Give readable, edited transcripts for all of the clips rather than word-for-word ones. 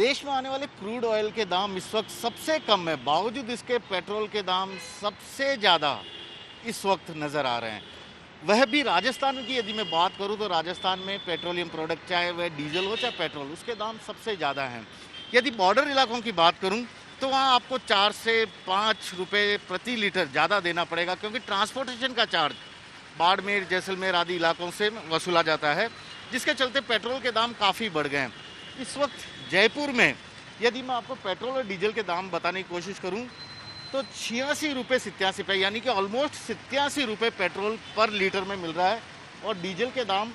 देश में आने वाले क्रूड ऑयल के दाम इस वक्त सबसे कम है, बावजूद इसके पेट्रोल के दाम सबसे ज़्यादा इस वक्त नज़र आ रहे हैं। वह भी राजस्थान की यदि मैं बात करूं तो राजस्थान में पेट्रोलियम प्रोडक्ट चाहे वह डीजल हो चाहे पेट्रोल, उसके दाम सबसे ज़्यादा हैं। यदि बॉर्डर इलाकों की बात करूं तो वहाँ आपको 4 से 5 रुपये प्रति लीटर ज़्यादा देना पड़ेगा, क्योंकि ट्रांसपोर्टेशन का चार्ज बाड़मेर, जैसलमेर आदि इलाकों से वसूला जाता है, जिसके चलते पेट्रोल के दाम काफ़ी बढ़ गए हैं। इस वक्त जयपुर में यदि मैं आपको पेट्रोल और डीजल के दाम बताने की कोशिश करूं तो 86 रुपये 87 रुपये, यानी कि ऑलमोस्ट 87 रुपये पेट्रोल पर लीटर में मिल रहा है और डीजल के दाम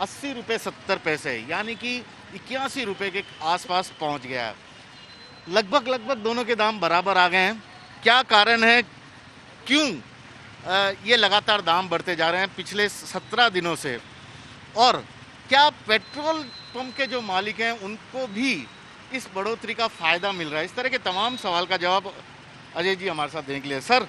80 रुपये 70 पैसे, यानी कि 81 रुपये के आसपास पहुंच गया है। लगभग दोनों के दाम बराबर आ गए हैं। क्या कारण है, क्यों ये लगातार दाम बढ़ते जा रहे हैं पिछले 17 दिनों से, और क्या पेट्रोल पंप के जो मालिक हैं उनको भी इस बढ़ोतरी का फ़ायदा मिल रहा है? इस तरह के तमाम सवाल का जवाब अजय जी हमारे साथ देने के लिए। सर,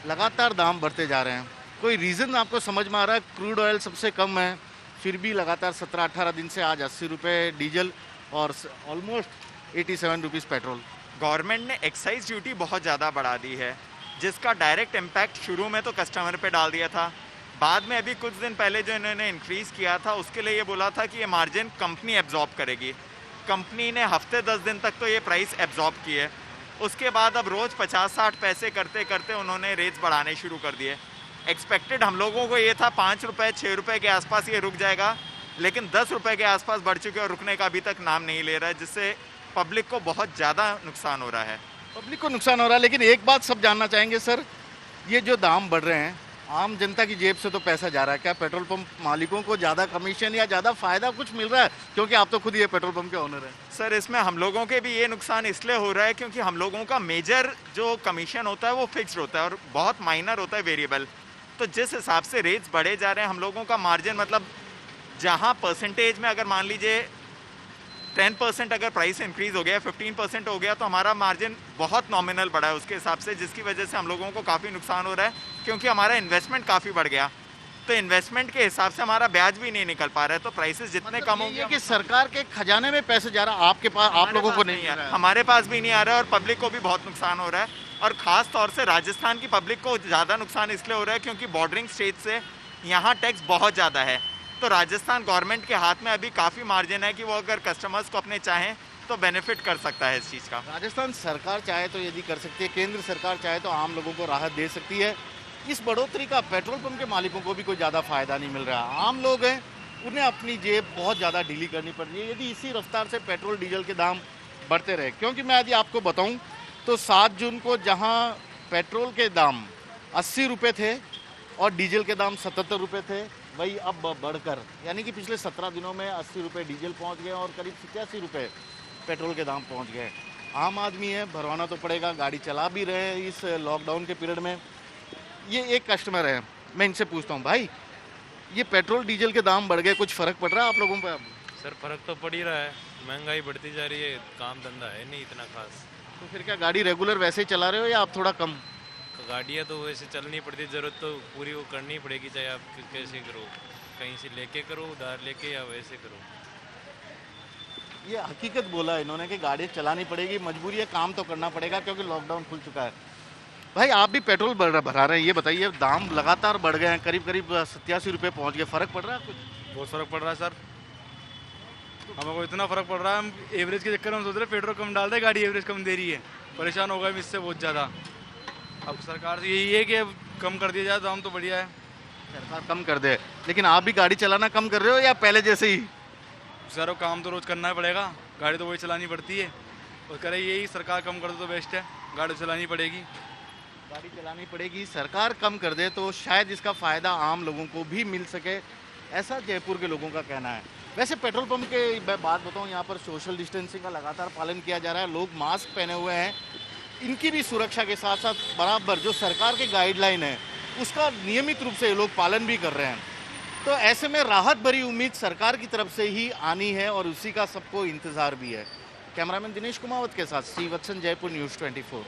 लगातार दाम बढ़ते जा रहे हैं, कोई रीज़न आपको समझ में आ रहा है? क्रूड ऑयल सबसे कम है, फिर भी लगातार 17-18 दिन से आज 80 रुपये डीजल और ऑलमोस्ट 87 रुपीज़ पेट्रोल। गवर्नमेंट ने एक्साइज ड्यूटी बहुत ज़्यादा बढ़ा दी है, जिसका डायरेक्ट इम्पैक्ट शुरू में तो कस्टमर पे डाल दिया था। बाद में अभी कुछ दिन पहले जो इन्होंने इंक्रीज़ किया था उसके लिए ये बोला था कि ये मार्जिन कंपनी एब्जॉर्ब करेगी। कंपनी ने हफ्ते 10 दिन तक तो ये प्राइस एब्जॉर्ब की है। उसके बाद अब रोज़ 50-60 पैसे करते करते उन्होंने रेट्स बढ़ाने शुरू कर दिए। एक्सपेक्टेड हम लोगों को ये था 5 रुपये 6 रुपये के आसपास ये रुक जाएगा, लेकिन 10 रुपये के आसपास बढ़ चुके और रुकने का अभी तक नाम नहीं ले रहा है, जिससे पब्लिक को बहुत ज़्यादा नुकसान हो रहा है। पब्लिक को नुकसान हो रहा है, लेकिन एक बात सब जानना चाहेंगे सर, ये जो दाम बढ़ रहे हैं आम जनता की जेब से तो पैसा जा रहा है, क्या पेट्रोल पंप मालिकों को ज़्यादा कमीशन या ज़्यादा फ़ायदा कुछ मिल रहा है? क्योंकि आप तो खुद ये पेट्रोल पंप के ओनर हैं। सर, इसमें हम लोगों के भी ये नुकसान इसलिए हो रहा है क्योंकि हम लोगों का मेजर जो कमीशन होता है वो फिक्स्ड होता है और बहुत माइनर होता है वेरिएबल। तो जिस हिसाब से रेट्स बढ़े जा रहे हैं, हम लोगों का मार्जिन, मतलब जहाँ परसेंटेज में अगर मान लीजिए 10% अगर प्राइस इंक्रीज़ हो गया, 15% हो गया, तो हमारा मार्जिन बहुत नॉमिनल बढ़ा है उसके हिसाब से, जिसकी वजह से हम लोगों को काफ़ी नुकसान हो रहा है क्योंकि हमारा इन्वेस्टमेंट काफ़ी बढ़ गया। तो इन्वेस्टमेंट के हिसाब से हमारा ब्याज भी नहीं निकल पा रहा है, तो प्राइसेस जितने कम होंगे कि सरकार के खजाने में पैसे जा रहा है, आपके पास, आप लोगों को नहीं आ रहा है। हमारे पास भी नहीं आ रहा है और पब्लिक को भी बहुत नुकसान हो रहा है। और ख़ास तौर से राजस्थान की पब्लिक को ज़्यादा नुकसान इसलिए हो रहा है क्योंकि बॉर्डरिंग स्टेट से यहाँ टैक्स बहुत ज़्यादा है। तो राजस्थान गवर्नमेंट के हाथ में अभी काफ़ी मार्जिन है कि वो अगर कस्टमर्स को अपने चाहें तो बेनिफिट कर सकता है इस चीज़ का। राजस्थान सरकार चाहे तो यदि कर सकती है, केंद्र सरकार चाहे तो आम लोगों को राहत दे सकती है। इस बढ़ोतरी का पेट्रोल पंप के मालिकों को भी कोई ज़्यादा फ़ायदा नहीं मिल रहा। आम लोग हैं, उन्हें अपनी जेब बहुत ज़्यादा ढीली करनी पड़ रही है यदि इसी रफ्तार से पेट्रोल डीजल के दाम बढ़ते रहे। क्योंकि मैं यदि आपको बताऊँ तो 7 जून को जहाँ पेट्रोल के दाम 80 रुपये थे और डीजल के दाम 77 रुपये थे, वही अब बढ़कर, यानी कि पिछले 17 दिनों में 80 रुपये डीजल पहुंच गए और करीब 87 रुपये पेट्रोल के दाम पहुंच गए। आम आदमी है, भरवाना तो पड़ेगा, गाड़ी चला भी रहे हैं इस लॉकडाउन के पीरियड में। ये एक कस्टमर है, मैं इनसे पूछता हूँ, भाई ये पेट्रोल डीजल के दाम बढ़ गए, कुछ फ़र्क पड़ रहा है आप लोगों पर? अब सर, फ़र्क तो पड़ ही रहा है, महंगाई बढ़ती जा रही है, काम धंधा है नहीं इतना खास। तो फिर क्या गाड़ी रेगुलर वैसे ही चला रहे हो या आप थोड़ा कम? गाड़ियाँ तो वैसे चलनी पड़ती, ज़रूरत तो पूरी वो करनी पड़ेगी, चाहे आप कैसे करो, कहीं से लेके करो, उधार लेके, या वैसे करो। ये हकीकत बोला इन्होंने कि गाड़ी चलानी पड़ेगी, मजबूरी है, काम तो करना पड़ेगा क्योंकि लॉकडाउन खुल चुका है। भाई आप भी पेट्रोल भरा रहे हैं, ये बताइए, दाम लगातार बढ़ गए हैं, करीब 87 रुपये पहुँच गए, फ़र्क पड़ रहा है कुछ? बहुत फ़र्क पड़ रहा है सर, हमको इतना फ़र्क पड़ रहा है, हम एवरेज के चक्कर में सोच रहे हैं पेट्रोल कम डाल दे, गाड़ी एवरेज कम दे रही है, परेशान हो गए हम इससे बहुत ज़्यादा। अब सरकार से यही है कि अब कम कर दिया जाए, दाम तो बढ़िया है। सरकार कम कर दे, लेकिन आप भी गाड़ी चलाना कम कर रहे हो या पहले जैसे ही? सर, काम तो रोज़ करना ही पड़ेगा, गाड़ी तो वही चलानी पड़ती है, और करे यही सरकार कम कर दे तो बेस्ट है, गाड़ी चलानी पड़ेगी। गाड़ी चलानी पड़ेगी, सरकार कम कर दे तो शायद इसका फ़ायदा आम लोगों को भी मिल सके, ऐसा जयपुर के लोगों का कहना है। वैसे पेट्रोल पंप के मैं बात बताऊँ, यहाँ पर सोशल डिस्टेंसिंग का लगातार पालन किया जा रहा है, लोग मास्क पहने हुए हैं, इनकी भी सुरक्षा के साथ साथ बराबर जो सरकार के गाइडलाइन है उसका नियमित रूप से ये लोग पालन भी कर रहे हैं। तो ऐसे में राहत भरी उम्मीद सरकार की तरफ से ही आनी है और उसी का सबको इंतज़ार भी है। कैमरामैन दिनेश कुमावत के साथ श्रीवत्सन, जयपुर न्यूज़ 24।